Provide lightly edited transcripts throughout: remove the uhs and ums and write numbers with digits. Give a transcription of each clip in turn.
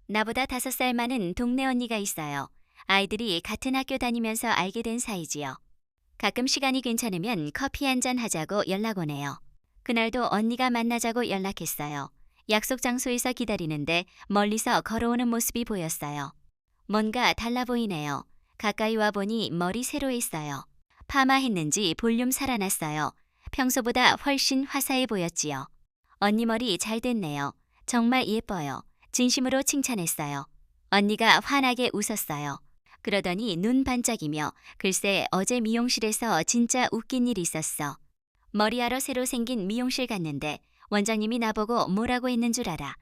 나보다 5살 많은 동네 언니가 있어요. 아이들이 같은 학교 다니면서 알게 된 사이지요. 가끔 시간이 괜찮으면 커피 한잔 하자고 연락 오네요. 그날도 언니가 만나자고 연락했어요. 약속 장소에서 기다리는데 멀리서 걸어오는 모습이 보였어요. 뭔가 달라 보이네요. 가까이 와 보니 머리 새로 했어요. 파마했는지 볼륨 살아났어요. 평소보다 훨씬 화사해 보였지요. 언니 머리 잘 됐네요. 정말 예뻐요. 진심으로 칭찬했어요. 언니가 환하게 웃었어요. 그러더니 눈 반짝이며 글쎄 어제 미용실에서 진짜 웃긴 일이 있었어. 머리하러 새로 생긴 미용실 갔는데 원장님이 나보고 뭐라고 했는 줄 알아.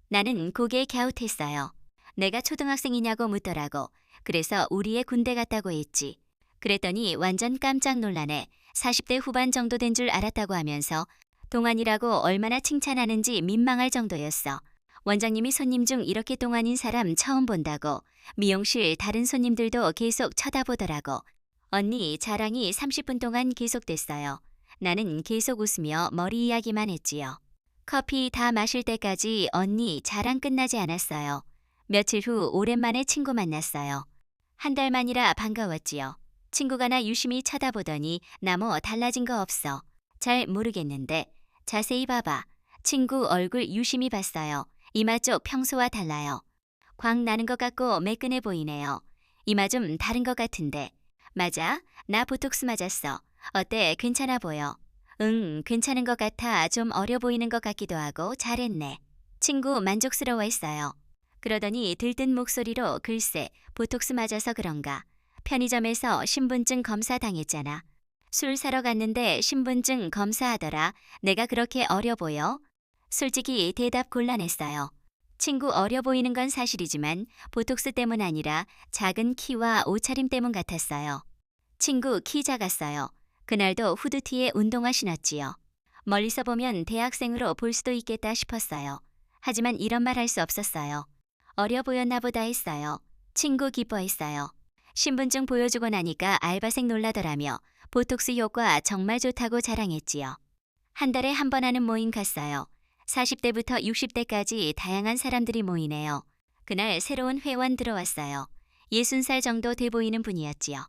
나는 고개 갸웃했어요. 내가 초등학생이냐고 묻더라고. 그래서 우리 애 군대 갔다고 했지. 그랬더니 완전 깜짝 놀라네. 40대 후반 정도 된 줄 알았다고 하면서 동안이라고 얼마나 칭찬하는지 민망할 정도였어. 원장님이 손님 중 이렇게 동안인 사람 처음 본다고. 미용실 다른 손님들도 계속 쳐다보더라고. 언니 자랑이 30분 동안 계속됐어요. 나는 계속 웃으며 머리 이야기만 했지요. 커피 다 마실 때까지 언니 자랑 끝나지 않았어요. 며칠 후 오랜만에 친구 만났어요. 한 달 만이라 반가웠지요. 친구가 나 유심히 쳐다보더니 나 뭐 달라진 거 없어. 잘 모르겠는데 자세히 봐봐. 친구 얼굴 유심히 봤어요. 이마 쪽 평소와 달라요. 광 나는 것 같고 매끈해 보이네요. 이마 좀 다른 것 같은데. 맞아? 나 보톡스 맞았어. 어때? 괜찮아 보여. 응, 괜찮은 것 같아. 좀 어려 보이는 것 같기도 하고 잘했네. 친구 만족스러워했어요. 그러더니 들뜬 목소리로 글쎄 보톡스 맞아서 그런가. 편의점에서 신분증 검사 당했잖아. 술 사러 갔는데 신분증 검사하더라. 내가 그렇게 어려 보여? 솔직히 대답 곤란했어요. 친구 어려 보이는 건 사실이지만 보톡스 때문 아니라 작은 키와 옷차림 때문 같았어요. 친구 키 작았어요. 그날도 후드티에 운동화 신었지요. 멀리서 보면 대학생으로 볼 수도 있겠다 싶었어요. 하지만 이런 말 할 수 없었어요. 어려 보였나 보다 했어요. 친구 기뻐했어요. 신분증 보여주고 나니까 알바생 놀라더라며 보톡스 효과 정말 좋다고 자랑했지요. 한 달에 한 번 하는 모임 갔어요. 40대부터 60대까지 다양한 사람들이 모이네요. 그날 새로운 회원 들어왔어요. 60살 정도 돼 보이는 분이었지요.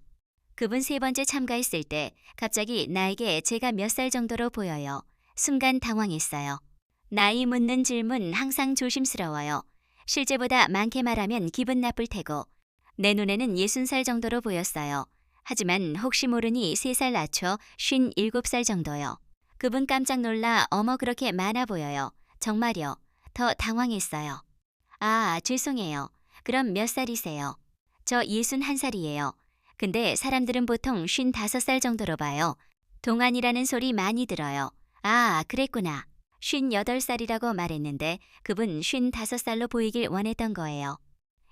그분 3번째 참가했을 때 갑자기 나에게 제가 몇 살 정도로 보여요. 순간 당황했어요. 나이 묻는 질문 항상 조심스러워요. 실제보다 많게 말하면 기분 나쁠 테고. 내 눈에는 60살 정도로 보였어요. 하지만 혹시 모르니 3살 낮춰 57살 정도요. 그분 깜짝 놀라 어머 그렇게 많아 보여요. 정말요. 더 당황했어요. 아, 죄송해요. 그럼 몇 살이세요? 저 61살이에요. 근데 사람들은 보통 55살 정도로 봐요. 동안이라는 소리 많이 들어요. 아, 그랬구나. 58살이라고 말했는데 그분 55살로 보이길 원했던 거예요.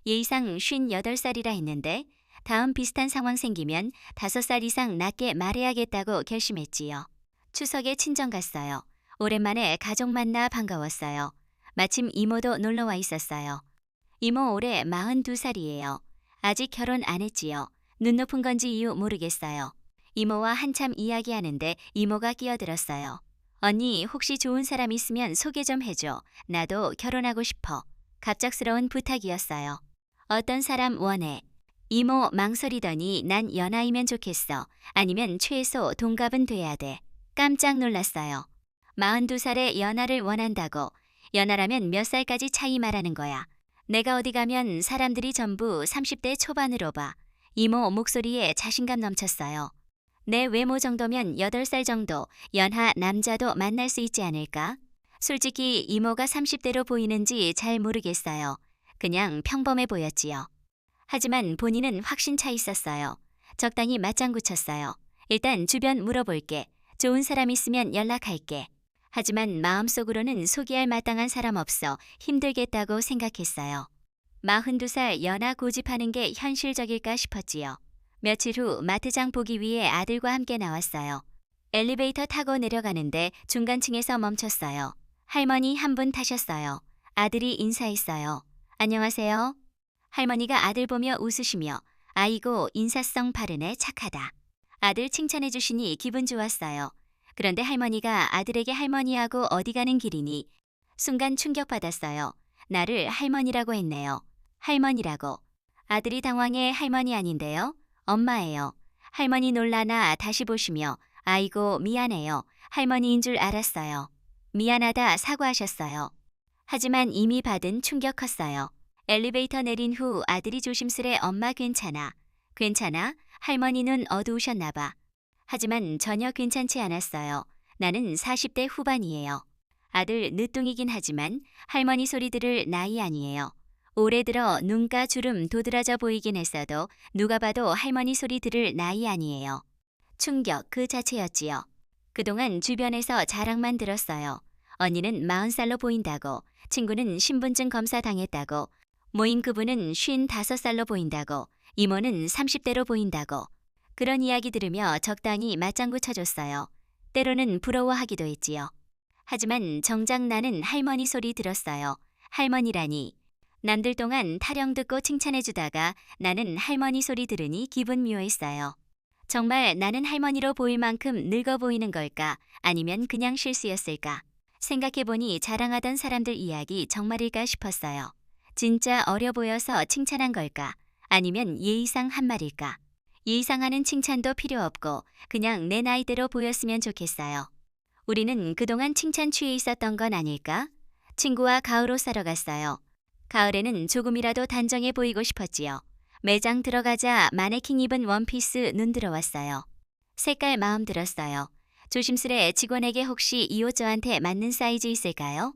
예의상 58살이라 했는데 다음 비슷한 상황 생기면 5살 이상 낮게 말해야겠다고 결심했지요. 추석에 친정 갔어요. 오랜만에 가족 만나 반가웠어요. 마침 이모도 놀러와 있었어요. 이모 올해 42살이에요. 아직 결혼 안 했지요. 눈 높은 건지 이유 모르겠어요. 이모와 한참 이야기하는데 이모가 끼어들었어요. 언니 혹시 좋은 사람 있으면 소개 좀 해줘. 나도 결혼하고 싶어. 갑작스러운 부탁이었어요. 어떤 사람 원해? 이모 망설이더니 난 연하이면 좋겠어. 아니면 최소 동갑은 돼야 돼. 깜짝 놀랐어요. 42살에 연하를 원한다고. 연하라면 몇 살까지 차이 말하는 거야. 내가 어디 가면 사람들이 전부 30대 초반으로 봐. 이모 목소리에 자신감 넘쳤어요. 내 외모 정도면 8살 정도 연하 남자도 만날 수 있지 않을까? 솔직히 이모가 30대로 보이는지 잘 모르겠어요. 그냥 평범해 보였지요. 하지만 본인은 확신 차 있었어요. 적당히 맞장구 쳤어요. 일단 주변 물어볼게. 좋은 사람 있으면 연락할게. 하지만 마음속으로는 소개할 마땅한 사람 없어 힘들겠다고 생각했어요. 42살 연하 고집하는 게 현실적일까 싶었지요. 며칠 후 마트장 보기 위해 아들과 함께 나왔어요. 엘리베이터 타고 내려가는데 중간층에서 멈췄어요. 할머니 한 분 타셨어요. 아들이 인사했어요. 안녕하세요. 할머니가 아들 보며 웃으시며 아이고 인사성 바르네 착하다. 아들 칭찬해 주시니 기분 좋았어요. 그런데 할머니가 아들에게 할머니하고 어디 가는 길이니 순간 충격받았어요. 나를 할머니라고 했네요. 할머니라고. 아들이 당황해 할머니 아닌데요. 엄마예요. 할머니 놀라나 다시 보시며 아이고 미안해요. 할머니인 줄 알았어요. 미안하다 사과하셨어요. 하지만 이미 받은 충격 컸어요. 엘리베이터 내린 후 아들이 조심스레 엄마 괜찮아. 괜찮아? 할머니 눈 어두우셨나 봐. 하지만 전혀 괜찮지 않았어요. 나는 40대 후반이에요. 아들 늦둥이긴 하지만 할머니 소리 들을 나이 아니에요. 올해 들어 눈가 주름 도드라져 보이긴 했어도 누가 봐도 할머니 소리 들을 나이 아니에요. 충격 그 자체였지요. 그동안 주변에서 자랑만 들었어요. 언니는 40살로 보인다고, 친구는 신분증 검사 당했다고, 모임 그분은 55살로 보인다고, 이모는 30대로 보인다고. 그런 이야기 들으며 적당히 맞장구 쳐줬어요. 때로는 부러워하기도 했지요. 하지만 정작 나는 할머니 소리 들었어요. 할머니라니. 남들 동안 타령 듣고 칭찬해주다가 나는 할머니 소리 들으니 기분 묘했어요. 정말 나는 할머니로 보일 만큼 늙어 보이는 걸까? 아니면 그냥 실수였을까? 생각해보니 자랑하던 사람들 이야기 정말일까 싶었어요. 진짜 어려 보여서 칭찬한 걸까? 아니면 예의상 한 말일까? 예의상하는 칭찬도 필요 없고 그냥 내 나이대로 보였으면 좋겠어요. 우리는 그동안 칭찬 취해 있었던 건 아닐까? 친구와 가을옷 사러 갔어요. 가을에는 조금이라도 단정해 보이고 싶었지요. 매장 들어가자 마네킹 입은 원피스 눈 들어왔어요. 색깔 마음 들었어요. 조심스레 직원에게 혹시 이 옷 저한테 맞는 사이즈 있을까요?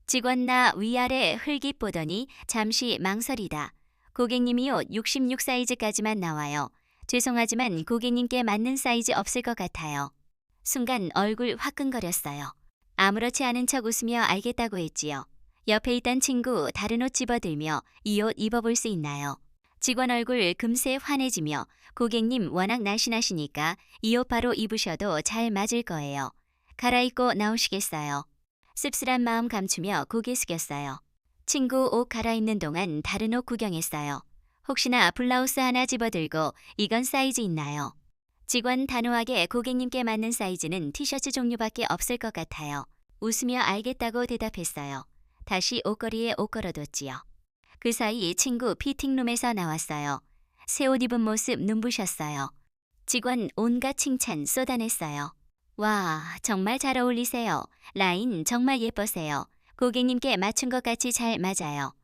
직원 나 위아래 흘깃 보더니 잠시 망설이다. 고객님이 옷 66 사이즈까지만 나와요. 죄송하지만 고객님께 맞는 사이즈 없을 것 같아요. 순간 얼굴 화끈거렸어요. 아무렇지 않은 척 웃으며 알겠다고 했지요. 옆에 있던 친구 다른 옷 집어들며 이 옷 입어볼 수 있나요? 직원 얼굴 금세 환해지며 고객님 워낙 날씬하시니까 이 옷 바로 입으셔도 잘 맞을 거예요. 갈아입고 나오시겠어요? 씁쓸한 마음 감추며 고개 숙였어요. 친구 옷 갈아입는 동안 다른 옷 구경했어요. 혹시나 블라우스 하나 집어들고 이건 사이즈 있나요? 직원 단호하게 고객님께 맞는 사이즈는 티셔츠 종류밖에 없을 것 같아요. 웃으며 알겠다고 대답했어요. 다시 옷걸이에 옷 걸어뒀지요. 그 사이 친구 피팅룸에서 나왔어요. 새 옷 입은 모습 눈부셨어요. 직원 온갖 칭찬 쏟아냈어요. 와, 정말 잘 어울리세요. 라인 정말 예뻐세요. 고객님께 맞춘 것 같이 잘 맞아요.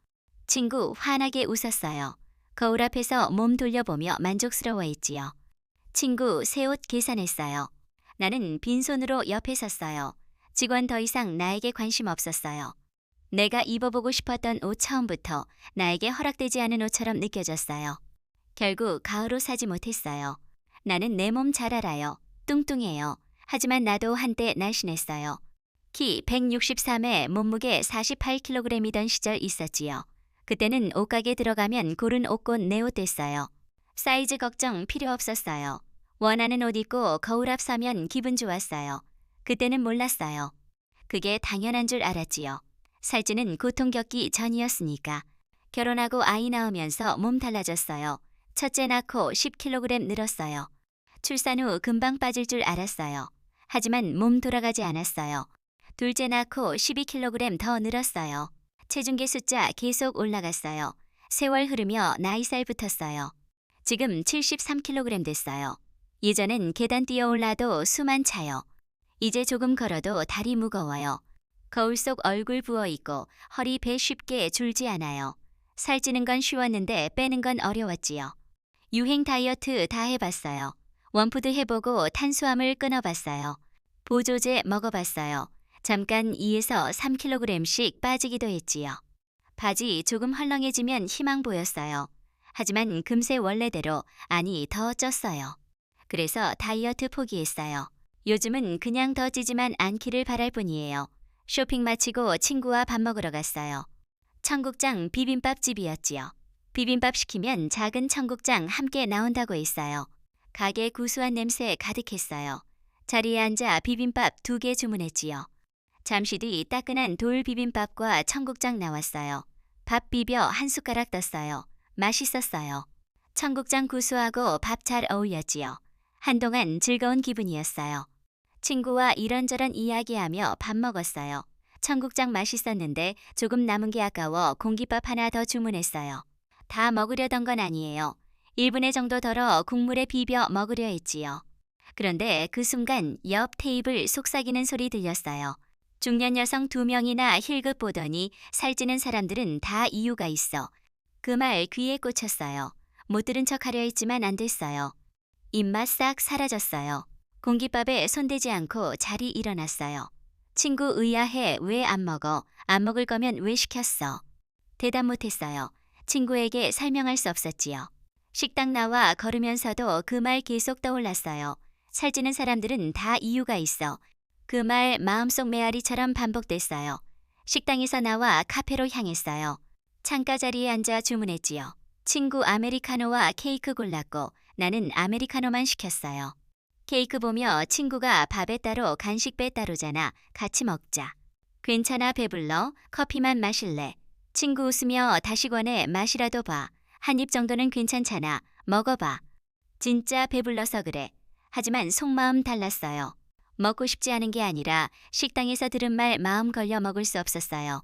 친구 환하게 웃었어요. 거울 앞에서 몸 돌려보며 만족스러워했지요. 친구 새 옷 계산했어요. 나는 빈손으로 옆에 섰어요. 직원 더 이상 나에게 관심 없었어요. 내가 입어보고 싶었던 옷 처음부터 나에게 허락되지 않은 옷처럼 느껴졌어요. 결국 가을옷 사지 못했어요. 나는 내 몸 잘 알아요. 뚱뚱해요. 하지만 나도 한때 날씬했어요. 키 163에 몸무게 48kg이던 시절 있었지요. 그때는 옷가게 들어가면 고른 옷곧 내 옷 됐어요. 사이즈 걱정 필요 없었어요. 원하는 옷 입고 거울 앞 서면 기분 좋았어요. 그때는 몰랐어요. 그게 당연한 줄 알았지요. 살찌는 고통 겪기 전이었으니까. 결혼하고 아이 낳으면서 몸 달라졌어요. 첫째 낳고 10kg 늘었어요. 출산 후 금방 빠질 줄 알았어요. 하지만 몸 돌아가지 않았어요. 둘째 낳고 12kg 더 늘었어요. 체중계 숫자 계속 올라갔어요. 세월 흐르며 나이살 붙었어요. 지금 73kg 됐어요. 예전엔 계단 뛰어 올라도 수만 차요. 이제 조금 걸어도 다리 무거워요. 거울 속 얼굴 부어있고 허리 배 쉽게 줄지 않아요. 살찌는 건 쉬웠는데 빼는 건 어려웠지요. 유행 다이어트 다 해봤어요. 원푸드 해보고 탄수화물 끊어봤어요. 보조제 먹어봤어요. 잠깐 2에서 3kg씩 빠지기도 했지요. 바지 조금 헐렁해지면 희망 보였어요. 하지만 금세 원래대로, 아니 더 쪘어요. 그래서 다이어트 포기했어요. 요즘은 그냥 더 찌지만 않기를 바랄 뿐이에요. 쇼핑 마치고 친구와 밥 먹으러 갔어요. 청국장 비빔밥집이었지요. 비빔밥 시키면 작은 청국장 함께 나온다고 했어요. 가게 구수한 냄새 가득했어요. 자리에 앉아 비빔밥 2개 주문했지요. 잠시 뒤 따끈한 돌 비빔밥과 청국장 나왔어요. 밥 비벼 한 숟가락 떴어요. 맛있었어요. 청국장 구수하고 밥 잘 어울렸지요. 한동안 즐거운 기분이었어요. 친구와 이런저런 이야기하며 밥 먹었어요. 청국장 맛있었는데 조금 남은 게 아까워 공깃밥 하나 더 주문했어요. 다 먹으려던 건 아니에요. 1분의 정도 덜어 국물에 비벼 먹으려 했지요. 그런데 그 순간 옆 테이블 속삭이는 소리 들렸어요. 중년 여성 2명이나 힐급 보더니 살찌는 사람들은 다 이유가 있어. 그 말 귀에 꽂혔어요. 못 들은 척 하려 했지만 안 됐어요. 입맛 싹 사라졌어요. 공깃밥에 손대지 않고 자리 일어났어요. 친구 의아해 왜 안 먹어? 안 먹을 거면 왜 시켰어? 대답 못했어요. 친구에게 설명할 수 없었지요. 식당 나와 걸으면서도 그 말 계속 떠올랐어요. 살찌는 사람들은 다 이유가 있어. 그 말 마음속 메아리처럼 반복됐어요. 식당에서 나와 카페로 향했어요. 창가 자리에 앉아 주문했지요. 친구 아메리카노와 케이크 골랐고 나는 아메리카노만 시켰어요. 케이크 보며 친구가 밥에 따로 간식배 따로잖아. 같이 먹자. 괜찮아 배불러. 커피만 마실래. 친구 웃으며 다시 권해 마시라도 봐. 한 입 정도는 괜찮잖아. 먹어봐. 진짜 배불러서 그래. 하지만 속마음 달랐어요. 먹고 싶지 않은 게 아니라 식당에서 들은 말 마음 걸려 먹을 수 없었어요.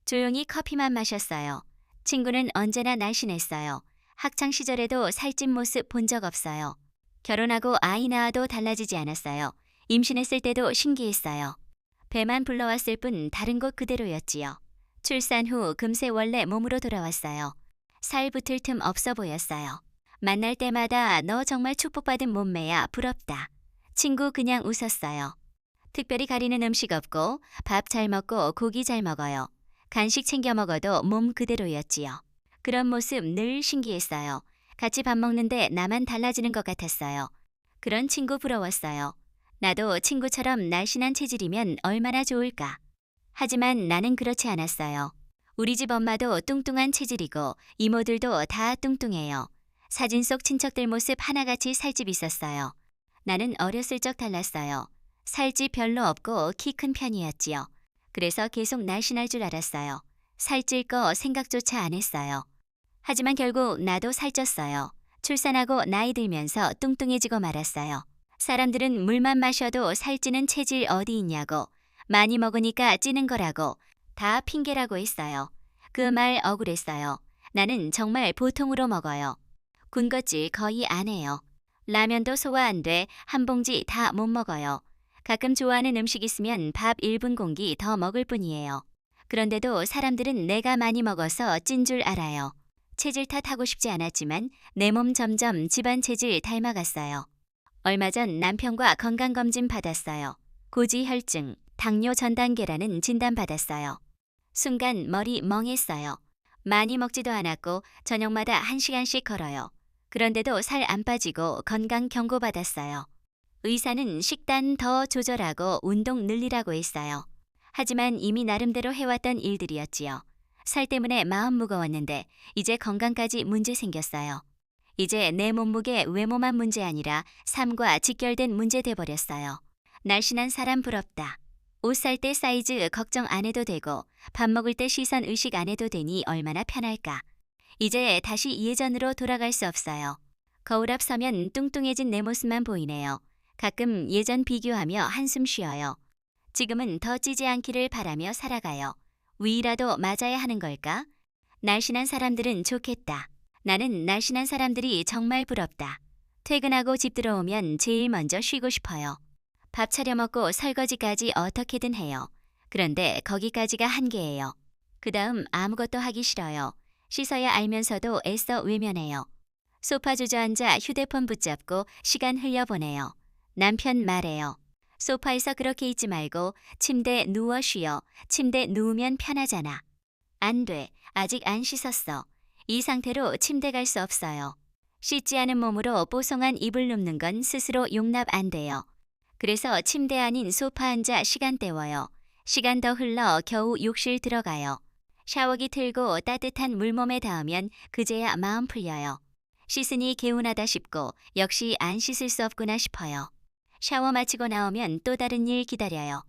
조용히 커피만 마셨어요. 친구는 언제나 날씬했어요. 학창 시절에도 살찐 모습 본 적 없어요. 결혼하고 아이 낳아도 달라지지 않았어요. 임신했을 때도 신기했어요. 배만 불러왔을 뿐 다른 곳 그대로였지요. 출산 후 금세 원래 몸으로 돌아왔어요. 살 붙을 틈 없어 보였어요. 만날 때마다 너 정말 축복받은 몸매야 부럽다. 친구 그냥 웃었어요. 특별히 가리는 음식 없고 밥 잘 먹고 고기 잘 먹어요. 간식 챙겨 먹어도 몸 그대로였지요. 그런 모습 늘 신기했어요. 같이 밥 먹는데 나만 달라지는 것 같았어요. 그런 친구 부러웠어요. 나도 친구처럼 날씬한 체질이면 얼마나 좋을까. 하지만 나는 그렇지 않았어요. 우리 집 엄마도 뚱뚱한 체질이고 이모들도 다 뚱뚱해요. 사진 속 친척들 모습 하나같이 살집 있었어요. 나는 어렸을 적 달랐어요. 살집 별로 없고 키 큰 편이었지요. 그래서 계속 날씬할 줄 알았어요. 살찔 거 생각조차 안 했어요. 하지만 결국 나도 살쪘어요. 출산하고 나이 들면서 뚱뚱해지고 말았어요. 사람들은 물만 마셔도 살찌는 체질 어디 있냐고, 많이 먹으니까 찌는 거라고, 다 핑계라고 했어요. 그 말 억울했어요. 나는 정말 보통으로 먹어요. 군것질 거의 안 해요. 라면도 소화 안 돼 한 봉지 다 못 먹어요. 가끔 좋아하는 음식 있으면 밥 1분 공기 더 먹을 뿐이에요. 그런데도 사람들은 내가 많이 먹어서 찐 줄 알아요. 체질 탓하고 싶지 않았지만 내 몸 점점 집안 체질 닮아갔어요. 얼마 전 남편과 건강검진 받았어요. 고지혈증, 당뇨 전 단계라는 진단받았어요. 순간 머리 멍했어요. 많이 먹지도 않았고 저녁마다 1시간씩 걸어요. 그런데도 살 안 빠지고 건강 경고받았어요. 의사는 식단 더 조절하고 운동 늘리라고 했어요. 하지만 이미 나름대로 해왔던 일들이었지요. 살 때문에 마음 무거웠는데 이제 건강까지 문제 생겼어요. 이제 내 몸무게 외모만 문제 아니라 삶과 직결된 문제 돼버렸어요. 날씬한 사람 부럽다. 옷 살 때 사이즈 걱정 안 해도 되고 밥 먹을 때 시선 의식 안 해도 되니 얼마나 편할까. 이제 다시 예전으로 돌아갈 수 없어요. 거울 앞 서면 뚱뚱해진 내 모습만 보이네요. 가끔 예전 비교하며 한숨 쉬어요. 지금은 더 찌지 않기를 바라며 살아가요. 위라도 맞아야 하는 걸까? 날씬한 사람들은 좋겠다. 나는 날씬한 사람들이 정말 부럽다. 퇴근하고 집 들어오면 제일 먼저 쉬고 싶어요. 밥 차려 먹고 설거지까지 어떻게든 해요. 그런데 거기까지가 한계예요. 그 다음 아무것도 하기 싫어요. 씻어야 알면서도 애써 외면해요. 소파 주저앉아 휴대폰 붙잡고 시간 흘려보내요. 남편 말해요. 소파에서 그렇게 있지 말고 침대에 누워 쉬어. 침대 누우면 편하잖아. 안 돼. 아직 안 씻었어. 이 상태로 침대 갈 수 없어요. 씻지 않은 몸으로 뽀송한 이불 눕는 건 스스로 용납 안 돼요. 그래서 침대 아닌 소파 앉아 시간 때워요. 시간 더 흘러 겨우 욕실 들어가요. 샤워기 틀고 따뜻한 물몸에 닿으면 그제야 마음 풀려요. 씻으니 개운하다 싶고 역시 안 씻을 수 없구나 싶어요. 샤워 마치고 나오면 또 다른 일 기다려요.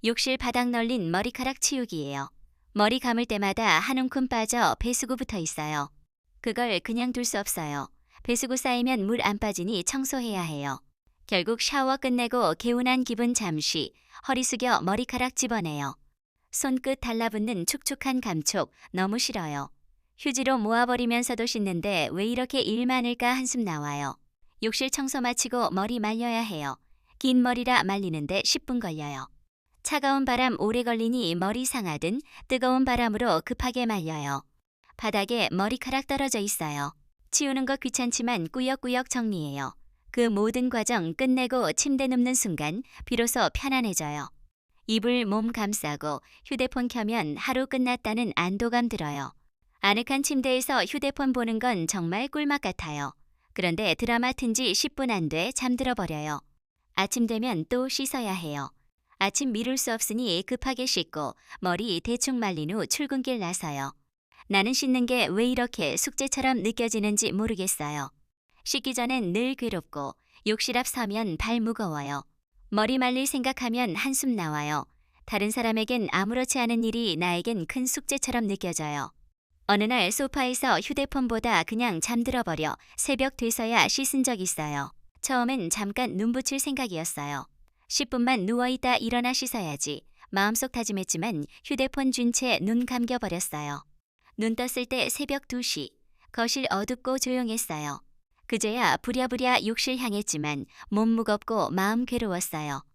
욕실 바닥 널린 머리카락 치우기예요. 머리 감을 때마다 한 움큼 빠져 배수구 붙어 있어요. 그걸 그냥 둘 수 없어요. 배수구 쌓이면 물 안 빠지니 청소해야 해요. 결국 샤워 끝내고 개운한 기분 잠시 허리 숙여 머리카락 집어내요. 손끝 달라붙는 촉촉한 감촉 너무 싫어요. 휴지로 모아버리면서도 씻는데 왜 이렇게 일 많을까 한숨 나와요. 욕실 청소 마치고 머리 말려야 해요. 긴 머리라 말리는데 10분 걸려요. 차가운 바람 오래 걸리니 머리 상하든 뜨거운 바람으로 급하게 말려요. 바닥에 머리카락 떨어져 있어요. 치우는 거 귀찮지만 꾸역꾸역 정리해요. 그 모든 과정 끝내고 침대 눕는 순간 비로소 편안해져요. 이불 몸 감싸고 휴대폰 켜면 하루 끝났다는 안도감 들어요. 아늑한 침대에서 휴대폰 보는 건 정말 꿀맛 같아요. 그런데 드라마 튼 지 10분 안 돼 잠들어 버려요. 아침 되면 또 씻어야 해요. 아침 미룰 수 없으니 급하게 씻고 머리 대충 말린 후 출근길 나서요. 나는 씻는 게 왜 이렇게 숙제처럼 느껴지는지 모르겠어요. 씻기 전엔 늘 괴롭고 욕실 앞 서면 발 무거워요. 머리 말릴 생각하면 한숨 나와요. 다른 사람에겐 아무렇지 않은 일이 나에겐 큰 숙제처럼 느껴져요. 어느 날 소파에서 휴대폰보다 그냥 잠들어 버려 새벽 돼서야 씻은 적 있어요. 처음엔 잠깐 눈 붙일 생각이었어요. 10분만 누워있다 일어나 씻어야지. 마음속 다짐했지만 휴대폰 쥔 채 눈 감겨버렸어요. 눈 떴을 때 새벽 2시. 거실 어둡고 조용했어요. 그제야 부랴부랴 욕실 향했지만 몸 무겁고 마음 괴로웠어요.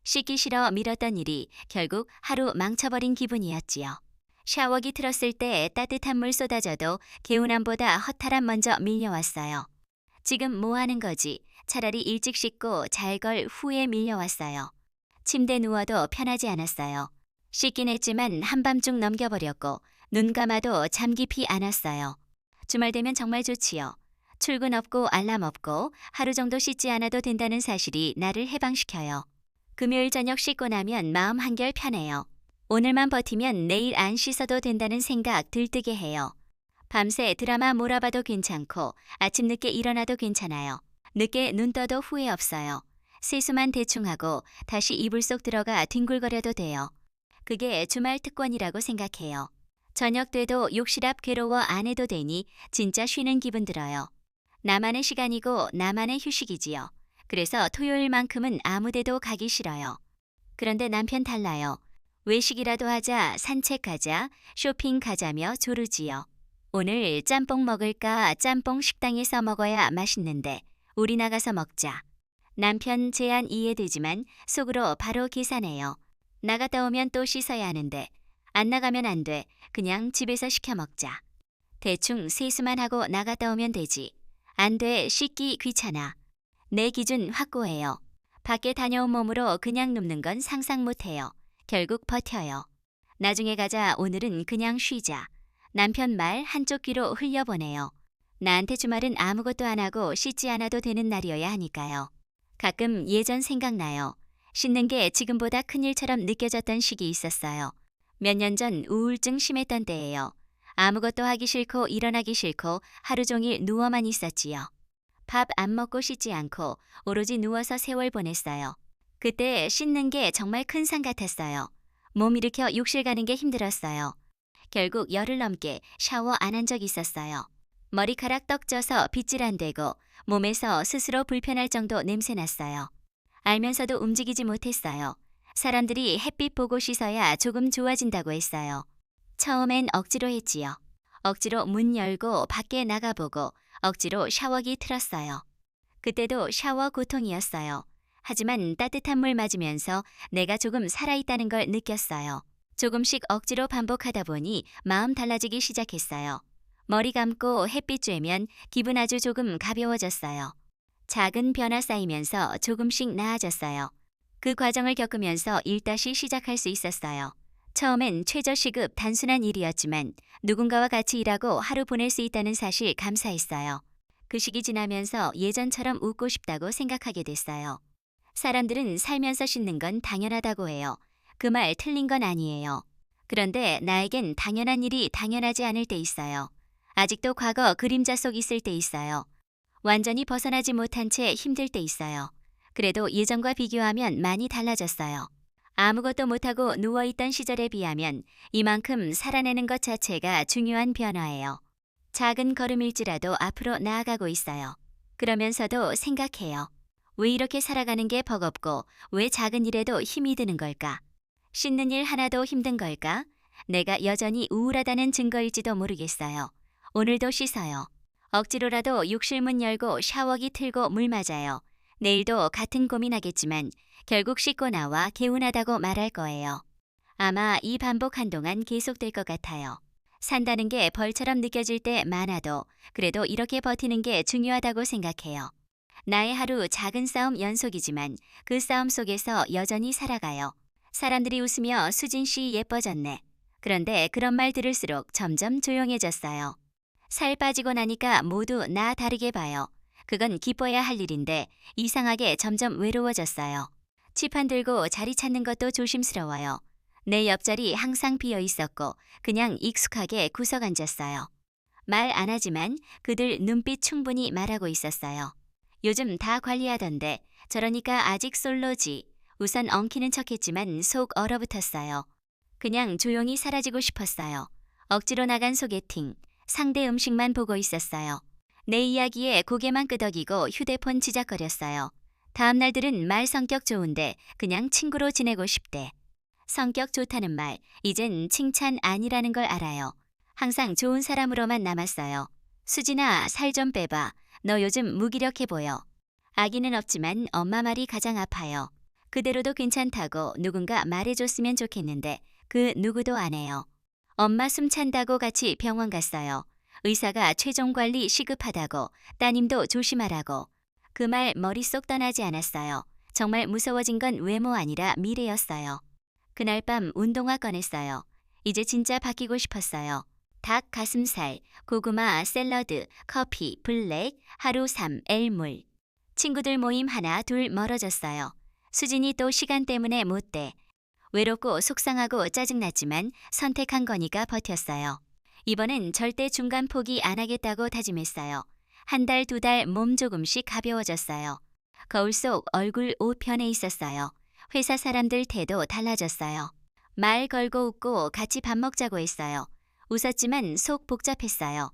씻기 싫어 미뤘던 일이 결국 하루 망쳐버린 기분이었지요. 샤워기 틀었을 때 따뜻한 물 쏟아져도 개운함보다 허탈함 먼저 밀려왔어요. 지금 뭐 하는 거지? 차라리 일찍 씻고 잘 걸 후에 밀려왔어요. 침대 누워도 편하지 않았어요. 씻긴 했지만 한밤중 넘겨버렸고 눈 감아도 잠 깊이 안 왔어요. 주말 되면 정말 좋지요. 출근 없고 알람 없고 하루 정도 씻지 않아도 된다는 사실이 나를 해방시켜요. 금요일 저녁 씻고 나면 마음 한결 편해요. 오늘만 버티면 내일 안 씻어도 된다는 생각 들뜨게 해요. 밤새 드라마 몰아봐도 괜찮고 아침 늦게 일어나도 괜찮아요. 늦게 눈 떠도 후회 없어요. 세수만 대충 하고 다시 이불 속 들어가 뒹굴거려도 돼요. 그게 주말 특권이라고 생각해요. 저녁 돼도 욕실 앞 괴로워 안 해도 되니 진짜 쉬는 기분 들어요. 나만의 시간이고 나만의 휴식이지요. 그래서 토요일만큼은 아무데도 가기 싫어요. 그런데 남편 달라요. 외식이라도 하자, 산책 가자, 쇼핑 가자며 조르지요. 오늘 짬뽕 먹을까? 짬뽕 식당에서 먹어야 맛있는데 우리 나가서 먹자. 남편 제안 이해되지만 속으로 바로 계산해요. 나갔다 오면 또 씻어야 하는데 안 나가면 안 돼. 그냥 집에서 시켜 먹자. 대충 세수만 하고 나갔다 오면 되지. 안 돼. 씻기 귀찮아. 내 기준 확고해요. 밖에 다녀온 몸으로 그냥 눕는 건 상상 못해요. 결국 버텨요. 나중에 가자. 오늘은 그냥 쉬자. 남편 말 한쪽 귀로 흘려보내요. 나한테 주말은 아무것도 안 하고 씻지 않아도 되는 날이어야 하니까요. 가끔 예전 생각나요. 씻는 게 지금보다 큰일처럼 느껴졌던 시기 있었어요. 몇 년 전 우울증 심했던 때예요. 아무것도 하기 싫고 일어나기 싫고 하루 종일 누워만 있었지요. 밥 안 먹고 씻지 않고 오로지 누워서 세월 보냈어요. 그때 씻는 게 정말 큰 산 같았어요. 몸 일으켜 욕실 가는 게 힘들었어요. 결국 열흘 넘게 샤워 안 한 적 있었어요. 머리카락 떡져서 빗질 안 되고 몸에서 스스로 불편할 정도 냄새 났어요. 알면서도 움직이지 못했어요. 사람들이 햇빛 보고 씻어야 조금 좋아진다고 했어요. 처음엔 억지로 했지요. 억지로 문 열고 밖에 나가보고 억지로 샤워기 틀었어요. 그때도 샤워 고통이었어요. 하지만 따뜻한 물 맞으면서 내가 조금 살아있다는 걸 느꼈어요. 조금씩 억지로 반복하다 보니 마음 달라지기 시작했어요. 머리 감고 햇빛 쬐면 기분 아주 조금 가벼워졌어요. 작은 변화 쌓이면서 조금씩 나아졌어요. 그 과정을 겪으면서 일다시 시작할 수 있었어요. 처음엔 최저시급 단순한 일이었지만 누군가와 같이 일하고 하루 보낼 수 있다는 사실 감사했어요. 그 시기 지나면서 예전처럼 웃고 싶다고 생각하게 됐어요. 사람들은 살면서 씻는 건 당연하다고 해요. 그 말 틀린 건 아니에요. 그런데 나에겐 당연한 일이 당연하지 않을 때 있어요. 아직도 과거 그림자 속 있을 때 있어요. 완전히 벗어나지 못한 채 힘들 때 있어요. 그래도 예전과 비교하면 많이 달라졌어요. 아무것도 못하고 누워있던 시절에 비하면 이만큼 살아내는 것 자체가 중요한 변화예요. 작은 걸음일지라도 앞으로 나아가고 있어요. 그러면서도 생각해요. 왜 이렇게 살아가는 게 버겁고 왜 작은 일에도 힘이 드는 걸까? 씻는 일 하나도 힘든 걸까? 내가 여전히 우울하다는 증거일지도 모르겠어요. 오늘도 씻어요. 억지로라도 욕실문 열고 샤워기 틀고 물 맞아요. 내일도 같은 고민하겠지만 결국 씻고 나와 개운하다고 말할 거예요. 아마 이 반복 한동안 계속될 것 같아요. 산다는 게 벌처럼 느껴질 때 많아도 그래도 이렇게 버티는 게 중요하다고 생각해요. 나의 하루 작은 싸움 연속이지만 그 싸움 속에서 여전히 살아가요. 사람들이 웃으며 수진 씨 예뻐졌네. 그런데 그런 말 들을수록 점점 조용해졌어요. 살 빠지고 나니까 모두 나 다르게 봐요. 그건 기뻐야 할 일인데 이상하게 점점 외로워졌어요. 칠판 들고 자리 찾는 것도 조심스러워요. 내 옆자리 항상 비어 있었고 그냥 익숙하게 구석 앉았어요. 말 안 하지만 그들 눈빛 충분히 말하고 있었어요. 요즘 다 관리하던데 저러니까 아직 솔로지. 우선 엉키는 척했지만 속 얼어붙었어요. 그냥 조용히 사라지고 싶었어요. 억지로 나간 소개팅. 상대 음식만 보고 있었어요. 내 이야기에 고개만 끄덕이고 휴대폰 지작거렸어요. 다음 날들은 말 성격 좋은데 그냥 친구로 지내고 싶대. 성격 좋다는 말, 이젠 칭찬 아니라는 걸 알아요. 항상 좋은 사람으로만 남았어요. 수진아, 살 좀 빼봐. 너 요즘 무기력해 보여. 아기는 없지만 엄마 말이 가장 아파요. 그대로도 괜찮다고 누군가 말해줬으면 좋겠는데 그 누구도 안 해요. 엄마 숨 찬다고 같이 병원 갔어요. 의사가 최종 관리 시급하다고, 따님도 조심하라고. 그 말 머릿속 떠나지 않았어요. 정말 무서워진 건 외모 아니라 미래였어요. 그날 밤 운동화 꺼냈어요. 이제 진짜 바뀌고 싶었어요. 닭 가슴살, 고구마, 샐러드, 커피, 블랙, 하루 3, L물. 친구들 모임 하나 둘 멀어졌어요. 수진이 또 시간 때문에 못 돼. 외롭고 속상하고 짜증났지만 선택한 거니까 버텼어요. 이번엔 절대 중간 포기 안 하겠다고 다짐했어요. 한 달, 두 달 몸 조금씩 가벼워졌어요. 거울 속 얼굴 옷 변해 있었어요. 회사 사람들 태도 달라졌어요. 말 걸고 웃고 같이 밥 먹자고 했어요. 웃었지만 속 복잡했어요.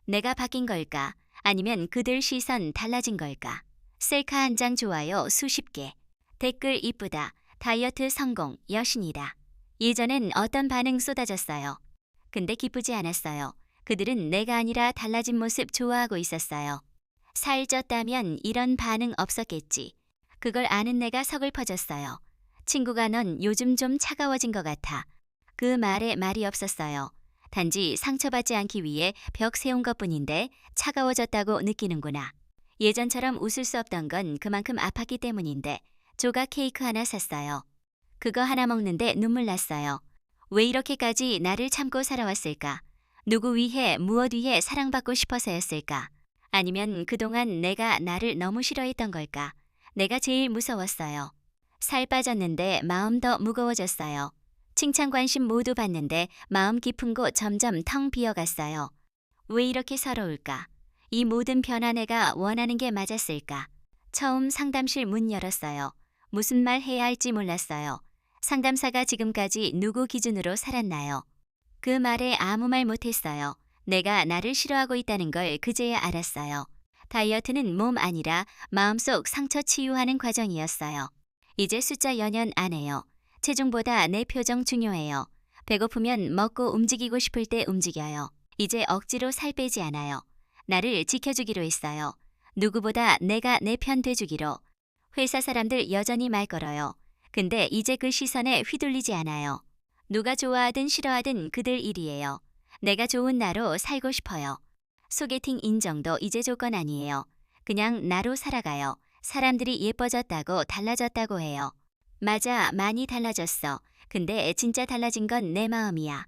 내가 바뀐 걸까? 아니면 그들 시선 달라진 걸까? 셀카 한 장 좋아요 수십 개. 댓글 이쁘다. 다이어트 성공, 여신이다. 예전엔 어떤 반응 쏟아졌어요. 근데 기쁘지 않았어요. 그들은 내가 아니라 달라진 모습 좋아하고 있었어요. 살 쪘다면 이런 반응 없었겠지. 그걸 아는 내가 서글퍼졌어요. 친구가 넌 요즘 좀 차가워진 것 같아. 그 말에 말이 없었어요. 단지 상처받지 않기 위해 벽 세운 것뿐인데 차가워졌다고 느끼는구나. 예전처럼 웃을 수 없던 건 그만큼 아팠기 때문인데 조각 케이크 하나 샀어요. 그거 하나 먹는데 눈물 났어요. 왜 이렇게까지 나를 참고 살아왔을까? 누구 위해 무엇 위해 사랑받고 싶어서였을까? 아니면 그동안 내가 나를 너무 싫어했던 걸까? 내가 제일 무서웠어요. 살 빠졌는데 마음 더 무거워졌어요. 칭찬 관심 모두 받는데 마음 깊은 곳 점점 텅 비어갔어요. 왜 이렇게 서러울까? 이 모든 변화 내가 원하는 게 맞았을까? 처음 상담실 문 열었어요. 무슨 말 해야 할지 몰랐어요. 상담사가 지금까지 누구 기준으로 살았나요? 그 말에 아무 말 못했어요. 내가 나를 싫어하고 있다는 걸 그제야 알았어요. 다이어트는 몸 아니라 마음속 상처 치유하는 과정이었어요. 이제 숫자 연연 안 해요. 체중보다 내 표정 중요해요. 배고프면 먹고 움직이고 싶을 때 움직여요. 이제 억지로 살 빼지 않아요. 나를 지켜주기로 했어요. 누구보다 내가 내 편 돼주기로. 회사 사람들 여전히 말 걸어요. 근데 이제 그 시선에 휘둘리지 않아요. 누가 좋아하든 싫어하든 그들 일이에요. 내가 좋은 나로 살고 싶어요. 소개팅 인정도 이제 조건 아니에요. 그냥 나로 살아가요. 사람들이 예뻐졌다고 달라졌다고 해요. 맞아, 많이 달라졌어. 근데 진짜 달라진 건 내 마음이야.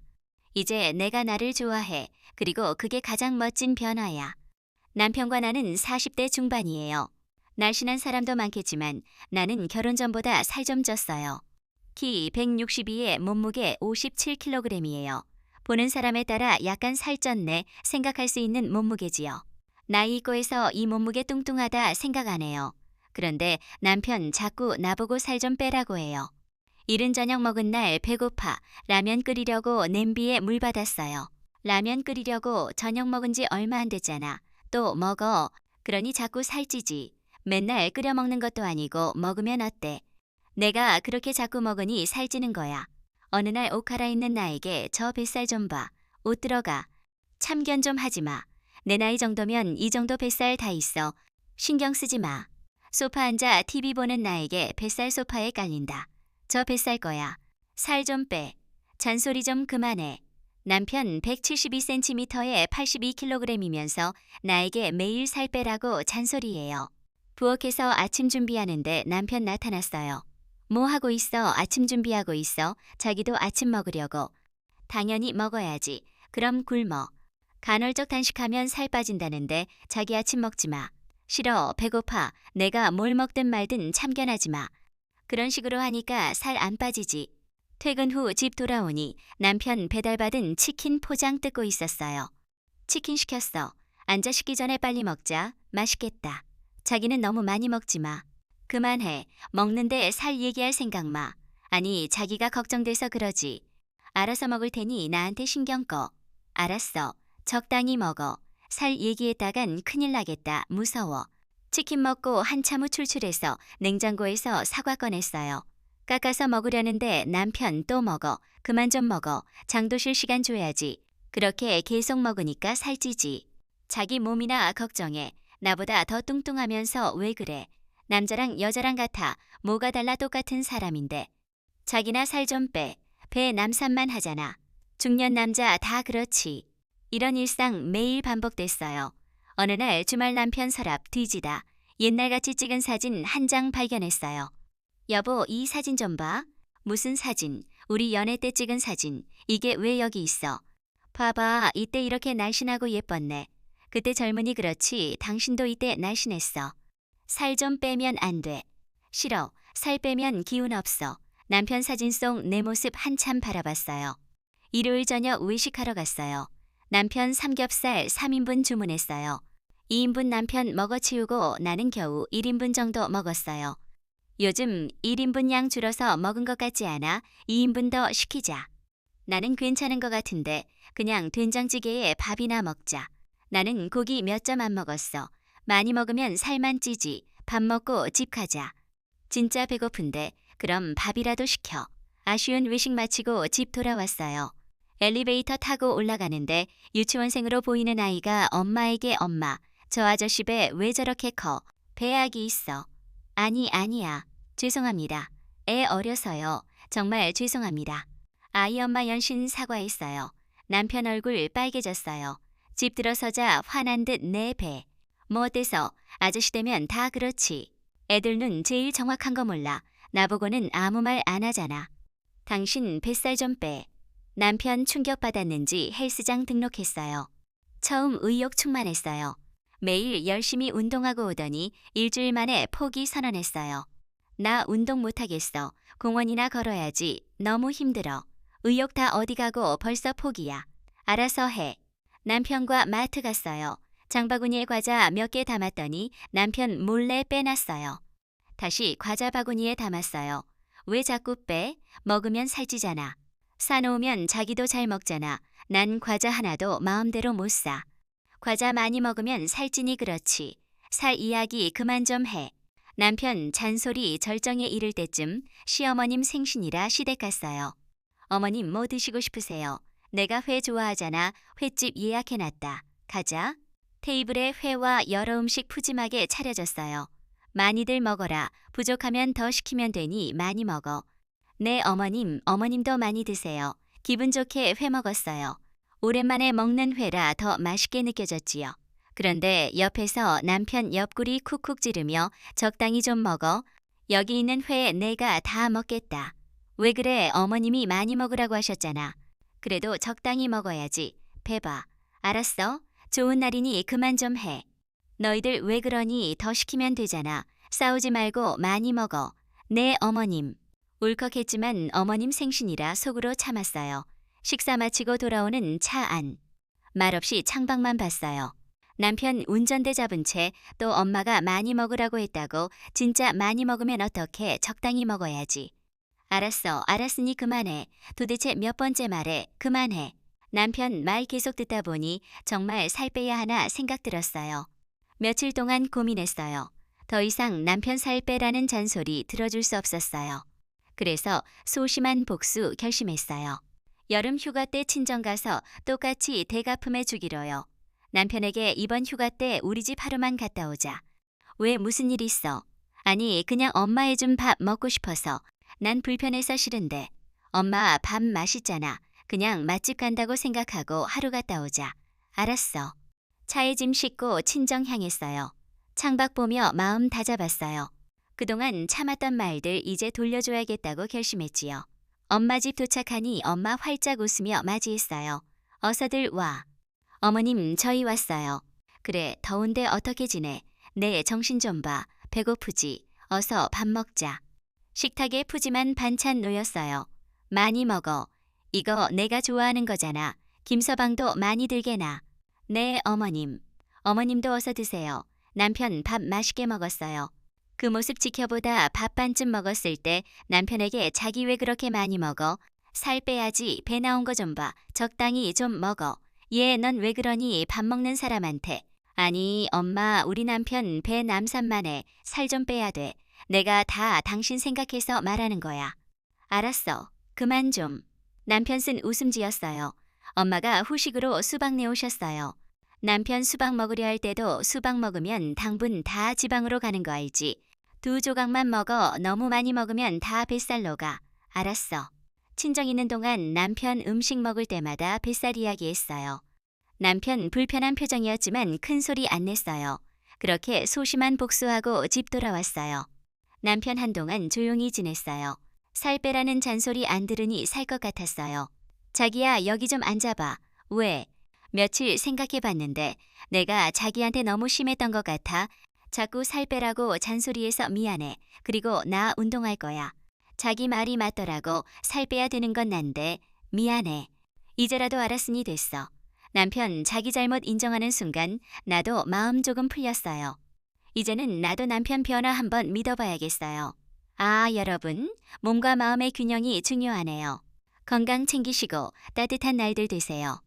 이제 내가 나를 좋아해. 그리고 그게 가장 멋진 변화야. 남편과 나는 40대 중반이에요. 날씬한 사람도 많겠지만 나는 결혼 전보다 살 좀 쪘어요. 키 162에 몸무게 57kg이에요. 보는 사람에 따라 약간 살쪘네 생각할 수 있는 몸무게지요. 나이 있고 해서 이 몸무게 뚱뚱하다 생각 안 해요. 그런데 남편 자꾸 나보고 살 좀 빼라고 해요. 이른 저녁 먹은 날 배고파 라면 끓이려고 냄비에 물 받았어요. 라면 끓이려고 저녁 먹은 지 얼마 안 됐잖아. 또 먹어. 그러니 자꾸 살찌지. 맨날 끓여 먹는 것도 아니고 먹으면 어때? 내가 그렇게 자꾸 먹으니 살찌는 거야. 어느 날 옷 갈아입는 나에게 저 뱃살 좀 봐. 옷 들어가. 참견 좀 하지 마. 내 나이 정도면 이 정도 뱃살 다 있어. 신경 쓰지 마. 소파 앉아 TV 보는 나에게 뱃살 소파에 깔린다. 저 뱃살 거야. 살 좀 빼. 잔소리 좀 그만해. 남편 172cm에 82kg이면서 나에게 매일 살 빼라고 잔소리해요. 부엌에서 아침 준비하는데 남편 나타났어요. 뭐 하고 있어? 아침 준비하고 있어. 자기도 아침 먹으려고. 당연히 먹어야지. 그럼 굶어. 간헐적 단식하면 살 빠진다는데 자기 아침 먹지 마. 싫어. 배고파. 내가 뭘 먹든 말든 참견하지 마. 그런 식으로 하니까 살 안 빠지지. 퇴근 후 집 돌아오니 남편 배달받은 치킨 포장 뜯고 있었어요. 치킨 시켰어. 앉아 식기 전에 빨리 먹자. 맛있겠다. 자기는 너무 많이 먹지 마. 그만해. 먹는데 살 얘기할 생각 마. 아니, 자기가 걱정돼서 그러지. 알아서 먹을 테니 나한테 신경 꺼. 알았어. 적당히 먹어. 살 얘기했다간 큰일 나겠다. 무서워. 치킨 먹고 한참 후 출출해서 냉장고에서 사과 꺼냈어요. 깎아서 먹으려는데 남편 또 먹어. 그만 좀 먹어. 장도 쉴 시간 줘야지. 그렇게 계속 먹으니까 살찌지. 자기 몸이나 걱정해. 나보다 더 뚱뚱하면서 왜 그래. 남자랑 여자랑 같아. 뭐가 달라 똑같은 사람인데. 자기나 살 좀 빼. 배 남산만 하잖아. 중년 남자 다 그렇지. 이런 일상 매일 반복됐어요. 어느 날 주말 남편 서랍 뒤지다 옛날같이 찍은 사진 한 장 발견했어요. 여보, 이 사진 좀 봐. 무슨 사진? 우리 연애 때 찍은 사진. 이게 왜 여기 있어? 봐봐, 이때 이렇게 날씬하고 예뻤네. 그때 젊으니 그렇지 당신도 이때 날씬했어. 살 좀 빼면 안 돼. 싫어. 살 빼면 기운 없어. 남편 사진 속 내 모습 한참 바라봤어요. 일요일 저녁 외식하러 갔어요. 남편 삼겹살 3인분 주문했어요. 2인분 남편 먹어치우고 나는 겨우 1인분 정도 먹었어요. 요즘 1인분 양 줄어서 먹은 것 같지 않아? 2인분 더 시키자. 나는 괜찮은 것 같은데 그냥 된장찌개에 밥이나 먹자. 나는 고기 몇 점 안 먹었어. 많이 먹으면 살만 찌지. 밥 먹고 집 가자. 진짜 배고픈데 그럼 밥이라도 시켜. 아쉬운 외식 마치고 집 돌아왔어요. 엘리베이터 타고 올라가는데 유치원생으로 보이는 아이가 엄마에게 엄마, 저 아저씨 배 왜 저렇게 커? 배약이 있어. 아니야. 죄송합니다. 애 어려서요. 정말 죄송합니다. 아이 엄마 연신 사과했어요. 남편 얼굴 빨개졌어요. 집 들어서자 화난 듯 내 배. 뭐 어때서? 아저씨 되면 다 그렇지. 애들 눈 제일 정확한 거 몰라. 나보고는 아무 말 안 하잖아. 당신 뱃살 좀 빼. 남편 충격받았는지 헬스장 등록했어요. 처음 의욕 충만했어요. 매일 열심히 운동하고 오더니 일주일 만에 포기 선언했어요. 나 운동 못하겠어. 공원이나 걸어야지. 너무 힘들어. 의욕 다 어디 가고 벌써 포기야. 알아서 해. 남편과 마트 갔어요. 장바구니에 과자 몇 개 담았더니 남편 몰래 빼놨어요. 다시 과자 바구니에 담았어요. 왜 자꾸 빼? 먹으면 살찌잖아. 사놓으면 자기도 잘 먹잖아. 난 과자 하나도 마음대로 못 사. 과자 많이 먹으면 살찌니 그렇지. 살 이야기 그만 좀 해. 남편 잔소리 절정에 이를 때쯤 시어머님 생신이라 시댁 갔어요. 어머님 뭐 드시고 싶으세요? 내가 회 좋아하잖아. 횟집 예약해놨다. 가자. 테이블에 회와 여러 음식 푸짐하게 차려졌어요. 많이들 먹어라. 부족하면 더 시키면 되니 많이 먹어. 네 어머님도 많이 드세요. 기분 좋게 회 먹었어요. 오랜만에 먹는 회라 더 맛있게 느껴졌지요. 그런데 옆에서 남편 옆구리 쿡쿡 찌르며 적당히 좀 먹어. 여기 있는 회 내가 다 먹겠다. 왜 그래? 어머님이 많이 먹으라고 하셨잖아. 그래도 적당히 먹어야지. 배봐. 알았어? 좋은 날이니 그만 좀 해. 너희들 왜 그러니? 더 시키면 되잖아. 싸우지 말고 많이 먹어. 네 어머님. 울컥했지만 어머님 생신이라 속으로 참았어요. 식사 마치고 돌아오는 차 안. 말없이 창밖만 봤어요. 남편 운전대 잡은 채 또 엄마가 많이 먹으라고 했다고 진짜 많이 먹으면 어떡해. 적당히 먹어야지. 알았으니 그만해. 도대체 몇 번째 말해. 그만해. 남편 말 계속 듣다 보니 정말 살 빼야 하나 생각 들었어요. 며칠 동안 고민했어요. 더 이상 남편 살 빼라는 잔소리 들어줄 수 없었어요. 그래서 소심한 복수 결심했어요. 여름 휴가 때 친정 가서 똑같이 대가품해 주기로요. 남편에게 이번 휴가 때 우리 집 하루만 갔다 오자. 왜 무슨 일 있어? 아니 그냥 엄마 해준 밥 먹고 싶어서. 난 불편해서 싫은데. 엄마 밥 맛있잖아. 그냥 맛집 간다고 생각하고 하루 갔다 오자. 알았어. 차에 짐 싣고 친정 향했어요. 창밖 보며 마음 다잡았어요. 그동안 참았던 말들 이제 돌려줘야겠다고 결심했지요. 엄마 집 도착하니 엄마 활짝 웃으며 맞이했어요. 어서들 와. 어머님 저희 왔어요. 그래 더운데 어떻게 지내? 내 정신 좀 봐. 배고프지? 어서 밥 먹자. 식탁에 푸짐한 반찬 놓였어요. 많이 먹어. 이거 내가 좋아하는 거잖아. 김서방도 많이 들게 놔. 네 어머님. 어머님도 어서 드세요. 남편 밥 맛있게 먹었어요. 그 모습 지켜보다 밥 반쯤 먹었을 때 남편에게 자기 왜 그렇게 많이 먹어? 살 빼야지. 배 나온 거 좀 봐. 적당히 좀 먹어. 얘 넌 왜 그러니 밥 먹는 사람한테. 아니 엄마 우리 남편 배 남산만해. 살 좀 빼야 돼. 내가 다 당신 생각해서 말하는 거야. 알았어. 그만 좀. 남편 쓴 웃음 지었어요. 엄마가 후식으로 수박 내오셨어요. 남편 수박 먹으려 할 때도 수박 먹으면 당분 다 지방으로 가는 거 알지? 2조각만 먹어. 너무 많이 먹으면 다 뱃살로 가. 알았어. 친정 있는 동안 남편 음식 먹을 때마다 뱃살 이야기했어요. 남편 불편한 표정이었지만 큰 소리 안 냈어요. 그렇게 소심한 복수하고 집 돌아왔어요. 남편 한동안 조용히 지냈어요. 살 빼라는 잔소리 안 들으니 살 것 같았어요. 자기야 여기 좀 앉아봐. 왜? 며칠 생각해봤는데 내가 자기한테 너무 심했던 것 같아. 자꾸 살 빼라고 잔소리해서 미안해. 그리고 나 운동할 거야. 자기 말이 맞더라고. 살 빼야 되는 건 난데 미안해. 이제라도 알았으니 됐어. 남편 자기 잘못 인정하는 순간 나도 마음 조금 풀렸어요. 이제는 나도 남편 변화 한번 믿어봐야겠어요. 아 여러분, 몸과 마음의 균형이 중요하네요. 건강 챙기시고 따뜻한 날들 되세요.